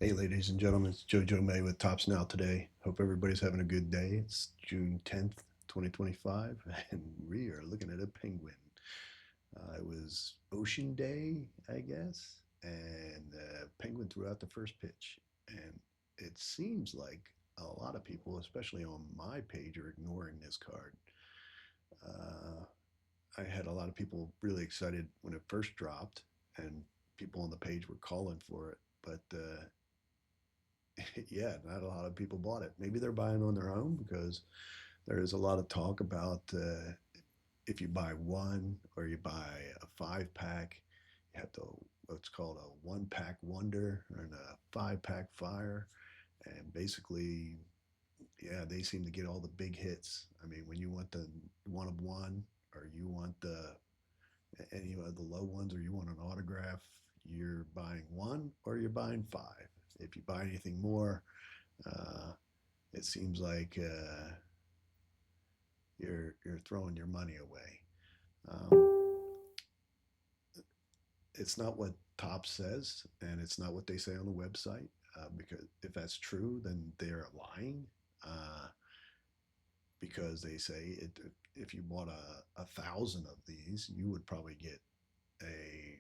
Hey, ladies and gentlemen, it's JoJo May with Tops Now today. Hope everybody's having a good day. It's June 10th, 2025, and we are looking at a penguin. It was Ocean Day, I guess, and the penguin threw out the first pitch. And it seems like a lot of people, especially on my page, are ignoring this card. Uh, I had a lot of people really excited when it first dropped, and people on the page were calling for it. But yeah, not a lot of people bought it. Maybe they're buying on their own because there is a lot of talk about if you buy one or you buy a 5 pack, you have to what's called a 1 pack wonder and a 5 pack fire. And basically, yeah, they seem to get all the big hits. I mean, when you want the one of one or you want the any of the low ones or you want an autograph, you're buying one or you're buying five. If you buy anything more, uh, it seems like you're throwing your money away. Um, it's not what Top says, and it's not what they say on the website. Because if that's true, then they're lying. Uh, because they say if you bought a thousand of these, you would probably get a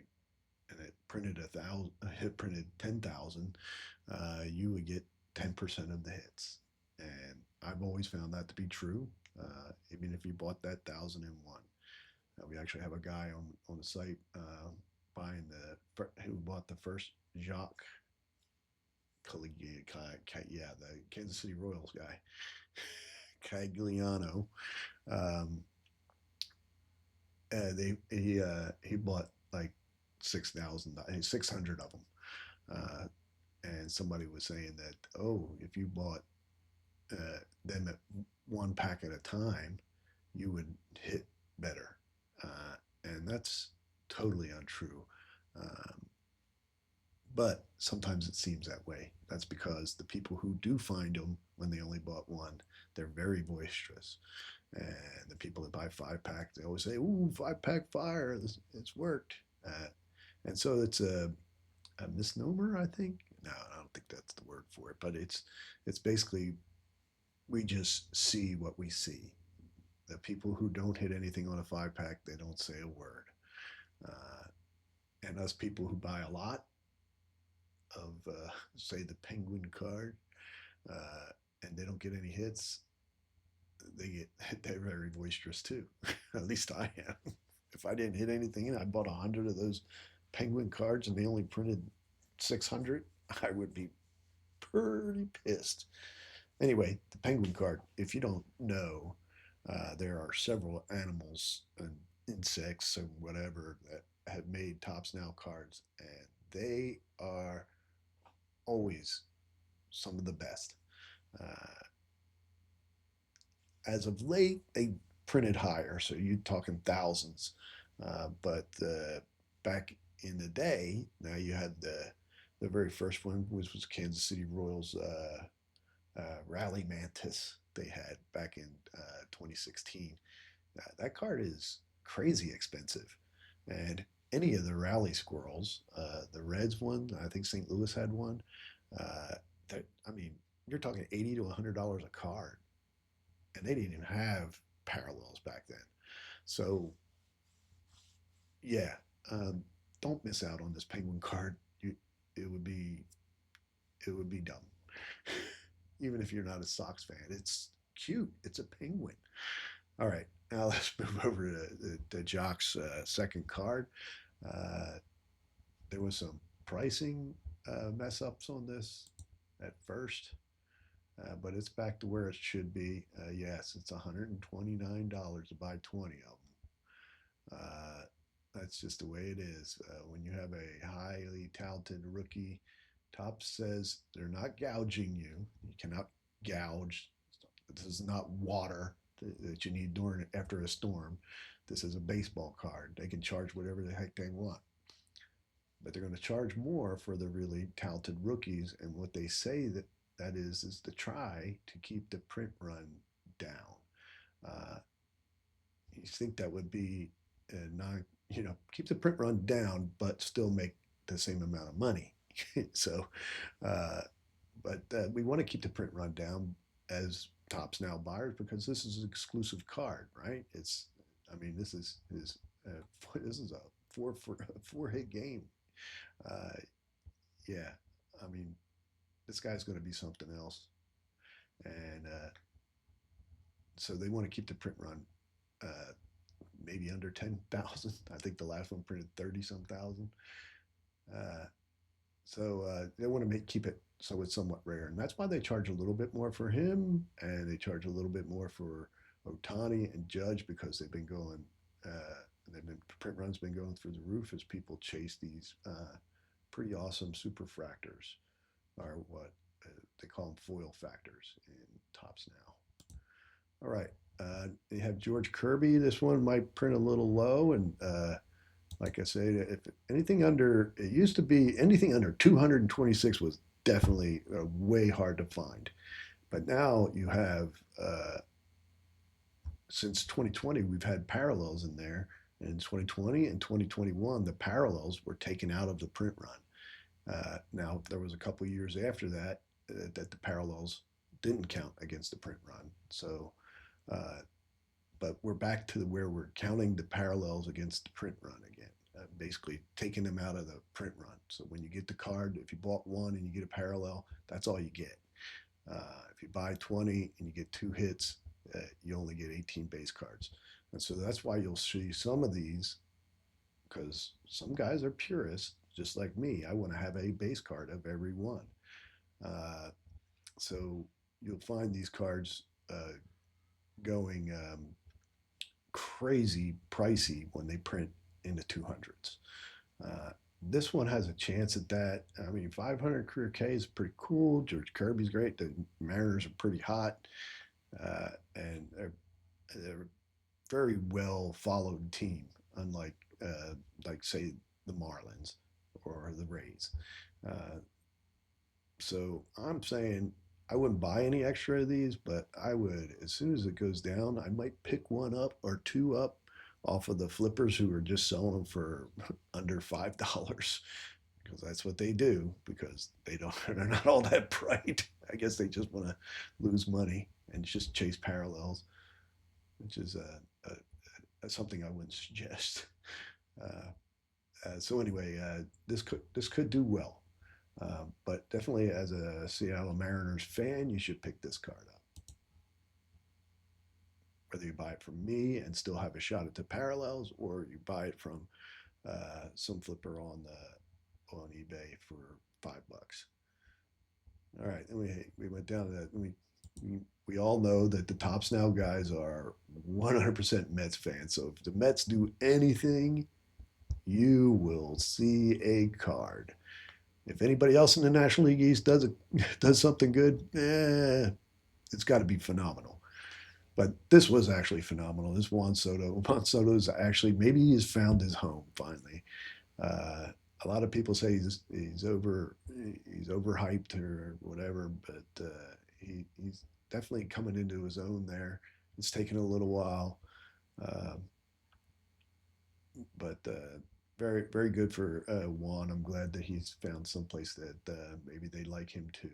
and it printed a thousand, it printed 10,000, you would get 10% of the hits. And I've always found that to be true. Even if you bought that 1,001, we actually have a guy on the site buying who bought the first Jacques yeah, the Kansas City Royals guy, Cagliano. Um, he bought like 6,000, 600 of them. Uh, and somebody was saying that, oh, if you bought them at 1 pack at a time, you would hit better. And that's totally untrue. Um, but sometimes it seems that way. That's because the people who do find them when they only bought one, they're very boisterous. And the people that buy 5 pack, they always say, "Ooh, 5 pack fire! It's worked." And so it's a misnomer, I think. No, I don't think that's the word for it. But it's basically we just see what we see. The people who don't hit anything on a 5 pack, they don't say a word. Uh, and us people who buy a lot of, say, the Penguin card, uh, and they don't get any hits, they're very boisterous too. At least I am. If I didn't hit anything and I bought 100 of those Penguin cards and they only printed 600, I would be pretty pissed. Anyway, the Penguin card. If you don't know, there are several animals and insects and whatever that have made Tops Now cards, and they are always some of the best. Uh, as of late, they printed higher, so you're talking thousands. But back in the day, now you had the very first one, which was Kansas City Royals Rally Mantis they had back in 2016. That card is crazy expensive, and any of the Rally Squirrels, the Reds one, I think St. Louis had one. Uh, I mean, you're talking $80 to $100 a card, and they didn't even have parallels back then. So yeah, um, don't miss out on this Penguin card. It would be it would be dumb, even if you're not a Sox fan. It's cute. It's a penguin. All right, now let's move over to Jock's second card. Uh, there was some pricing mess ups on this at first, but it's back to where it should be. Yes, it's $129 to buy 20 of them. That's just the way it is. When you have a highly talented rookie, Top says they're not gouging you. You cannot gouge. This is not water that you need during after a storm. This is a baseball card. They can charge whatever the heck they want, but they're going to charge more for the really talented rookies. And what they say that is to try to keep the print run down. Uh, you think that would be not, keep the print run down, but still make the same amount of money. So, uh, but we want to keep the print run down as Tops Now buyers because this is an exclusive card, right? I mean, this is a four hit game. Uh, yeah, I mean, this guy's going to be something else, and so they want to keep the print run uh, maybe under 10,000. I think the last one printed 30 some thousand. Uh, so they want to keep it so it's somewhat rare, and that's why they charge a little bit more for him, and they charge a little bit more for Otani and Judge because they've been going. They've been print runs been going through the roof as people chase these pretty awesome superfractors, or what they call them foil factors in Tops Now. All right. They have George Kirby. This one might print a little low, and like I said, if anything under, it used to be anything under 226 was definitely way hard to find. But now you have, since 2020, we've had parallels in there. And in 2020 and 2021, the parallels were taken out of the print run. Now, there was a couple of years after that that the parallels didn't count against the print run. So, uh, but we're back to where we're counting the parallels against the print run again, basically taking them out of the print run. So when you get the card, if you bought one and you get a parallel, that's all you get. If you buy 20 and you get two hits, you only get 18 base cards. And so that's why you'll see some of these, because some guys are purists, just like me. I want to have a base card of every one. Uh, so you'll find these cards going crazy pricey when they print in the 200s. This one has a chance at that. I mean, 500 career K is pretty cool. George Kirby's great. The Mariners are pretty hot, and they're a very well followed team, unlike like say the Marlins or the Rays. Uh, so I'm saying I wouldn't buy any extra of these, but I would, as soon as it goes down, I might pick one up or two up off of the flippers who are just selling them for under $5 because that's what they do because they're not all that bright. I guess they just want to lose money and just chase parallels, which is something I wouldn't suggest. Uh, so anyway, this could do well. But definitely, as a Seattle Mariners fan, you should pick this card up. Whether you buy it from me and still have a shot at the parallels, or you buy it from some flipper on eBay for $5. All right, then we went down to that. We all know that the Tops Now guys are 100% Mets fans. So if the Mets do anything, you will see a card. If anybody else in the National League East does something good, it's got to be phenomenal. But this was actually phenomenal. This Juan Soto. Juan Soto is actually maybe he's found his home finally. Uh, a lot of people say he's overhyped or whatever, but he's definitely coming into his own there. It's taken a little while, um, but very very good for Juan. I'm glad that he's found someplace that maybe they like him too.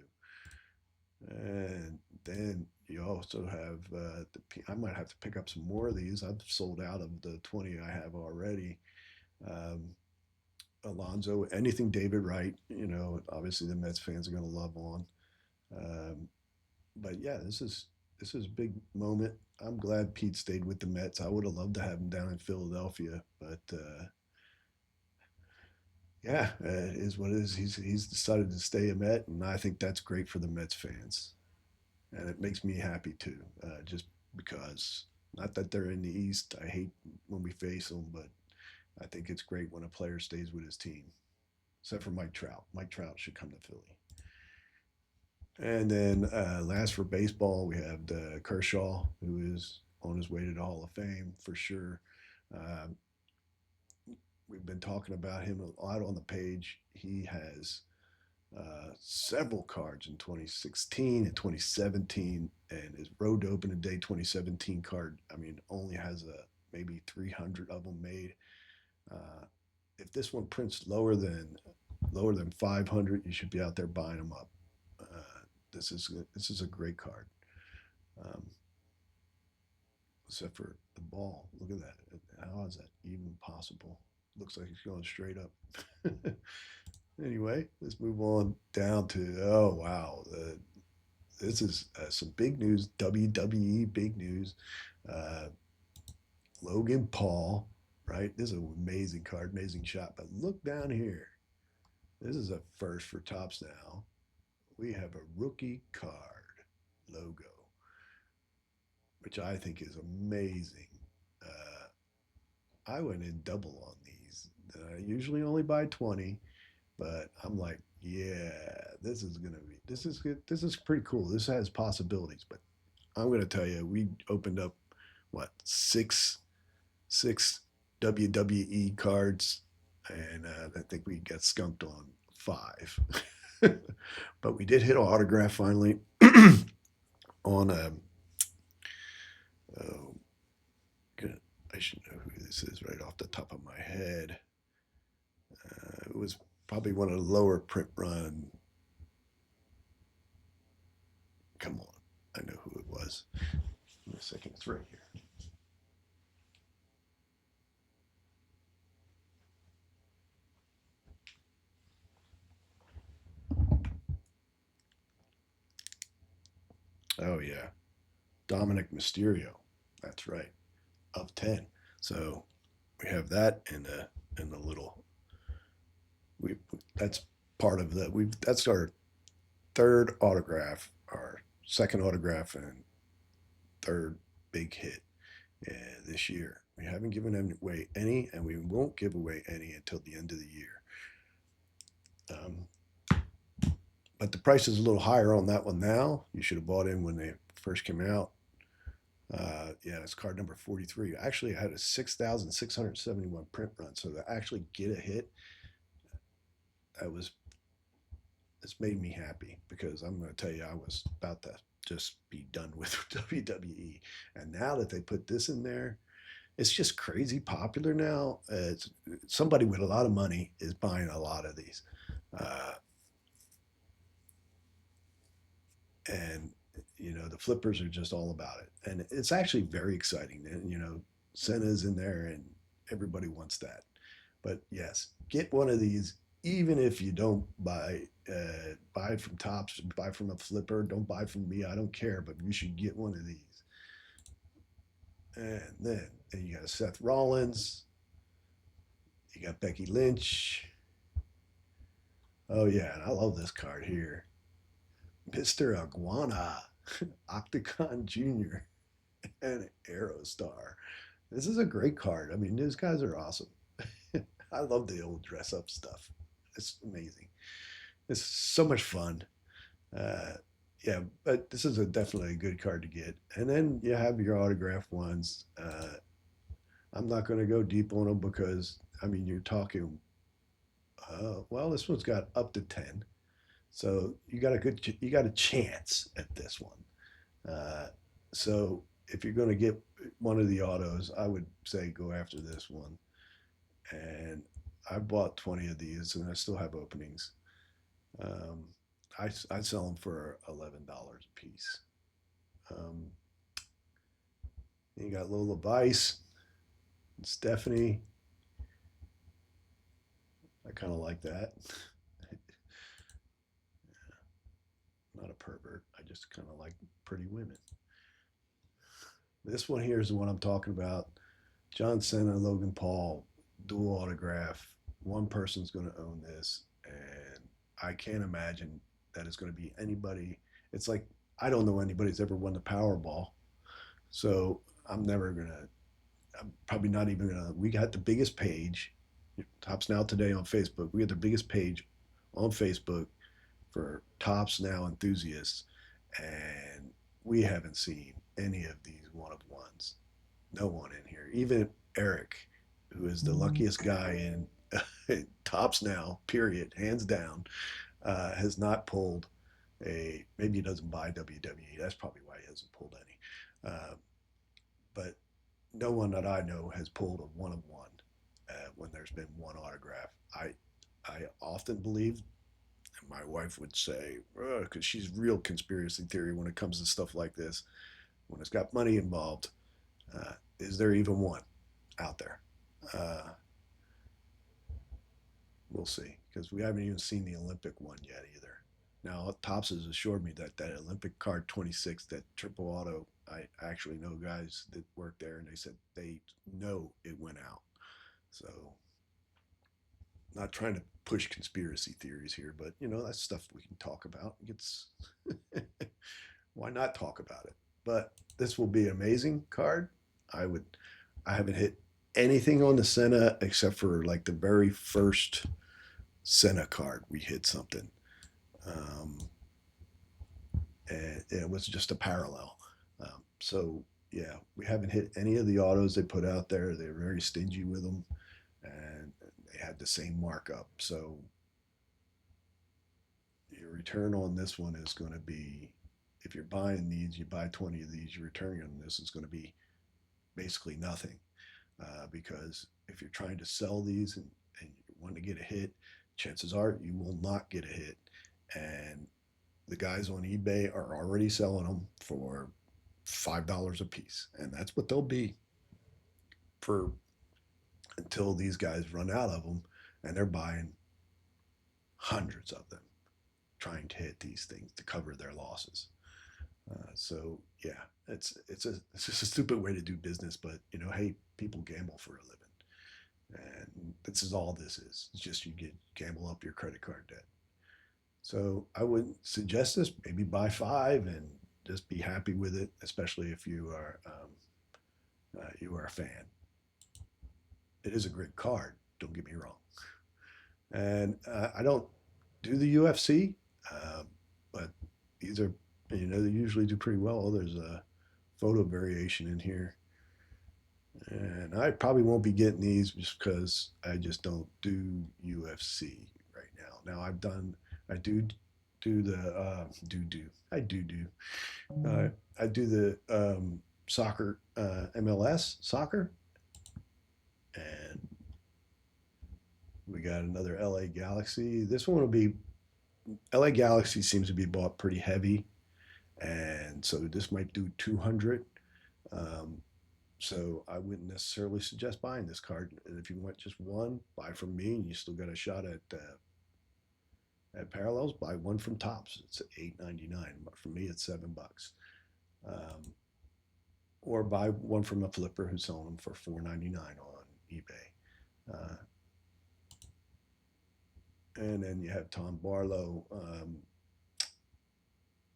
And then you also have I might have to pick up some more of these. I've sold out of the 20 I have already. Um, Alonso, anything David Wright, obviously the Mets fans are going to love on. Um, but yeah, this is a big moment. I'm glad Pete stayed with the Mets. I would have loved to have him down in Philadelphia, but yeah, it is what it is. He's decided to stay a Met, and I think that's great for the Mets fans, and it makes me happy too. Just because, not that they're in the East, I hate when we face them, but I think it's great when a player stays with his team. Except for Mike Trout. Mike Trout should come to Philly. And then last for baseball, we have the Kershaw, who is on his way to the Hall of Fame for sure. Uh, we've been talking about him a lot on the page. He has several cards in 2016 and 2017, and his Road to Open Day 2017 card, I mean, only has maybe 300 of them made. Uh, if this one prints lower than lower than 500, you should be out there buying them up. This is a great card. Um, Except for the ball. Look at that. How is that even possible? Looks like it's going straight up. Anyway, let's move on down to, oh wow, this is some big news. WWE big news. Uh, Logan Paul, right? This is an amazing card, amazing shot. But look down here. This is a first for Tops now. We have a rookie card logo, which I think is amazing. I went in double on these. I usually only buy 20, but I'm like, yeah, this is gonna be this is good. This is pretty cool. This has possibilities, but I'm gonna tell you, we opened up what six WWE cards, and I think we got skunked on five. But we did hit an autograph finally on oh, I should know who this is right off the top of my head. It was probably one of the lower print run. Come on, I know who it was. Give me a second, it's right here. Oh yeah, Dominic Mysterio. That's right, of 10. So we have that in the little we that's part of the we that's our third autograph, our second autograph, and third big hit this year. We haven't given away any, and we won't give away any until the end of the year. Um, but the price is a little higher on that one now. You should have bought in when they first came out. Yeah, it's card number 43. Actually, I had a 6,671 print run. So to actually get a hit, that was it's made me happy because I'm going to tell you, I was about to just be done with WWE. And now that they put this in there, it's just crazy popular now. It's somebody with a lot of money is buying a lot of these, uh, and the flippers are just all about it, and it's actually very exciting. And Senna's in there, and everybody wants that. But yes, get one of these, even if you don't buy it from Tops, buy from a flipper. Don't buy from me. I don't care, but you should get one of these. And then you got Seth Rollins, you got Becky Lynch. Oh yeah, and I love this card here, Mister Iguana, Octagon Junior, and Aerostar. This is a great card. I mean, these guys are awesome. I love the old dress up stuff. It's amazing. It's so much fun. Uh, yeah, but this is definitely a good card to get. And then you have your autograph ones. I'm not going to go deep on them because I mean you're talking. Well, this one's got up to 10, so you got a chance at this one. Uh, so if you're going to get one of the autos, I would say go after this one. And I bought 20 of these, and I still have openings. Um, I sell them for $11 a piece. Um, you got Lola Vice, Stephanie. I kind of like that. I'm not a pervert. I just kind of like pretty women. This one here is the one I'm talking about. John Cena, Logan Paul, dual autograph. One person's going to own this, and I can't imagine that it's going to be anybody. It's like I don't know anybody's ever won the Powerball, so I'm never gonna. I'm probably not even gonna. We got the biggest page, Tops Now Today on Facebook. We got the biggest page on Facebook for Tops Now enthusiasts, and we haven't seen any of these one of ones. No one in here. Even Eric, who is the luckiest guy in Tops Now, period, hands down, has not pulled a. Maybe he doesn't buy WWE. That's probably why he hasn't pulled any. But no one that I know has pulled a one of one when there's been one autograph. I often believe, and my wife would say, because she's real conspiracy theory when it comes to stuff like this, when it's got money involved, is there even one out there? Uh, we'll see, because we haven't even seen the Olympic one yet either. Now, Tops has assured me that that Olympic card 26, that triple auto, I actually know guys that work there, and they said they know it went out. So, not trying to push conspiracy theories here, but that's stuff we can talk about. It's why not talk about it? But this will be an amazing card. I would. I haven't hit anything on the Senna except for like the very first Senna card. We hit something, um, and it was just a parallel. So yeah, we haven't hit any of the autos they put out there. They're very stingy with them, and they had the same markup. So your return on this one is going to be, if you're buying these, you buy 20 of these, your return on this is going to be basically nothing. Because if you're trying to sell these and you want to get a hit, chances are you will not get a hit. And the guys on eBay are already selling them for $5 a piece. And that's what they'll be for until these guys run out of them, and they're buying hundreds of them trying to hit these things to cover their losses. So yeah, it's just a stupid way to do business, but hey, people gamble for a living, and this is all this is. It's just you get gamble up your credit card debt. So I would suggest this. Maybe buy five and just be happy with it, especially if you are a fan. It is a great card. Don't get me wrong. And I don't do the UFC, uh, but these are they usually do pretty well. There's a photo variation in here, and I probably won't be getting these just because I just don't do UFC right now. Now I do the I do I do the soccer, MLS soccer, and we got another LA Galaxy. This one will be LA Galaxy seems to be bought pretty heavy, and so this might do 200. Um, so I wouldn't necessarily suggest buying this card. And if you want just one, buy from me, and you still got a shot at parallels. Buy one from Tops. It's 8.99. For me, it's $7. Um, or buy one from a flipper who's selling them for 4.99 on eBay. Uh, and then you have Tom Barlow.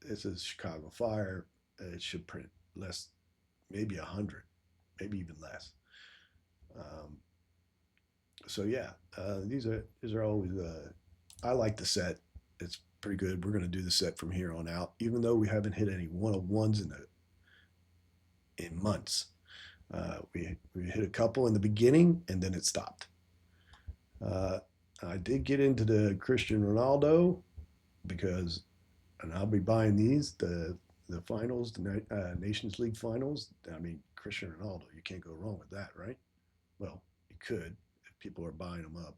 This is Chicago Fire. It should print less, maybe 100, maybe even less. Um, so yeah, these are always. I like the set. It's pretty good. We're gonna do the set from here on out, even though we haven't hit any one of ones in months. We hit a couple in the beginning, and then it stopped. Uh, I did get into the Cristiano Ronaldo because, and I'll be buying these the finals, the Nations League finals. I mean, Cristiano Ronaldo, you can't go wrong with that, right? Well, you could if people are buying them up,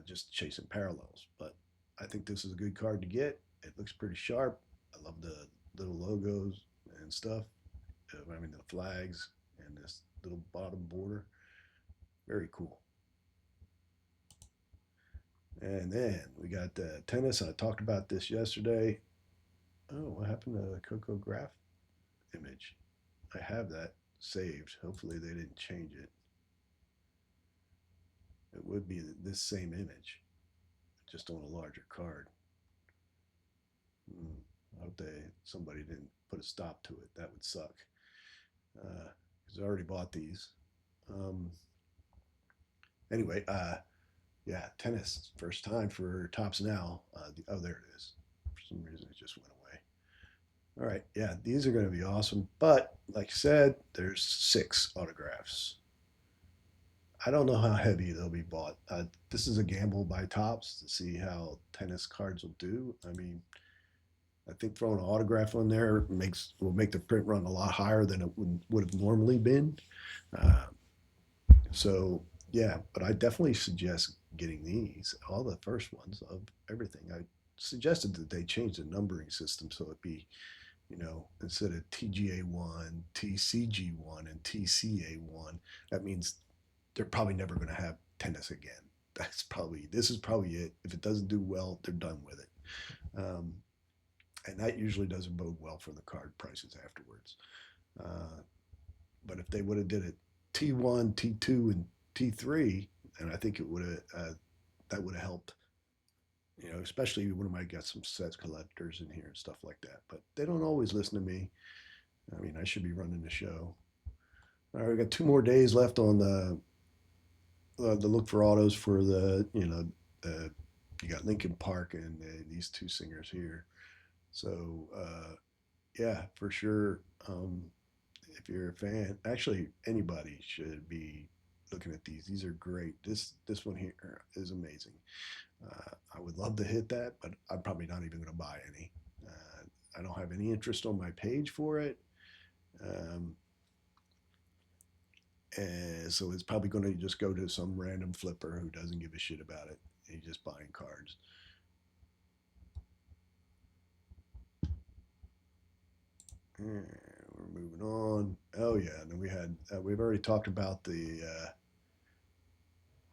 just chasing parallels. But I think this is a good card to get. It looks pretty sharp. I love the little logos and stuff. I mean, the flags and this little bottom border. Very cool. And then we got tennis. I talked about this yesterday. Oh, what happened to the Coco Graph image? I have that saved. Hopefully they didn't change it. It would be this same image, just on a larger card. I hope somebody didn't put a stop to it. That would suck. Because I already bought these. Um, anyway, yeah, tennis. First time for Tops now. Oh, there it is. For some reason, it just went away. All right, yeah, these are going to be awesome. But like I said, there's 6 autographs. I don't know how heavy they'll be bought. This is a gamble by Tops to see how tennis cards will do. I mean, I think throwing an autograph on there will make the print run a lot higher than it would have normally been. Uh, so Yeah, but I definitely suggest getting these, all the first ones of everything. I suggested that they change the numbering system so it'd be, instead of TGA1, TCG1, and TCA1, that means they're probably never going to have tennis again. This is probably it. If it doesn't do well, they're done with it. Um, and that usually doesn't bode well for the card prices afterwards. Uh, but if they would have did it T1, T2, and T3, and I think it would have that would have helped. Especially when I might get some sets collectors in here and stuff like that. But they don't always listen to me. I mean, I should be running the show. All right, we got 2 more days left on the look for autos for the you got Lincoln Park and these two singers here. So yeah, for sure. If you're a fan, actually anybody should be looking at these. These are great. This one here is amazing. I would love to hit that, but I'm probably not even going to buy any. I don't have any interest on my page for it. Um, and so it's probably going to just go to some random flipper who doesn't give a shit about it. He's just buying cards. And we're moving on. Oh yeah, and then we've already talked about the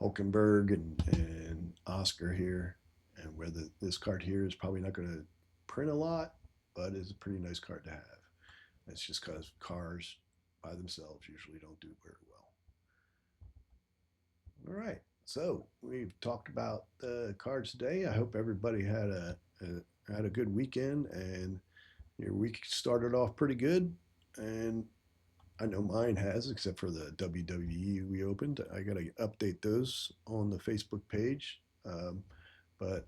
Hulkenberg and Oscar here, and whether this card here is probably not going to print a lot, but it's a pretty nice card to have. It's just because cars by themselves usually don't do very well. All right, so we've talked about the cards today. I hope everybody had a good weekend and your week started off pretty good. And I know mine has, except for the WWE we opened. I got to update those on the Facebook page. But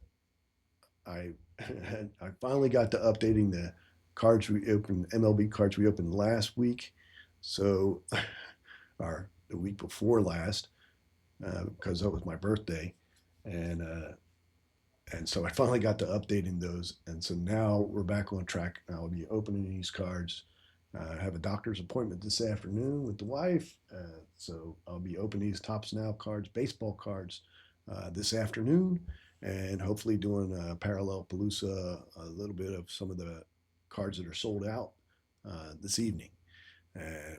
I I finally got to updating the cards we opened, MLB cards we opened last week. So, or the week before last, because that was my birthday, and uh, and so I finally got to updating those, and so now we're back on track. I'll be opening these cards. I have a doctor's appointment this afternoon with the wife, so I'll be opening these Tops Now cards, baseball cards, this afternoon, and hopefully doing a parallel palooza, a little bit of some of the cards that are sold out this evening. Uh,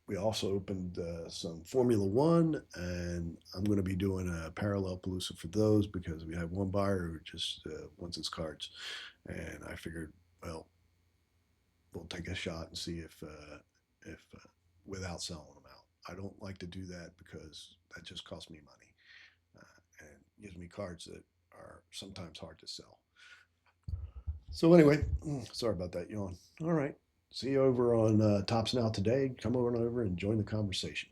we also opened some Formula One, and I'm going to be doing a parallel palooza for those because we have one buyer who just wants his cards, and I figured, well, we'll take a shot and see if without selling them out. I don't like to do that because that just costs me money and gives me cards that are sometimes hard to sell. So anyway, sorry about that yawn. All right, see you over on Tops Now today. Come on over and join the conversation.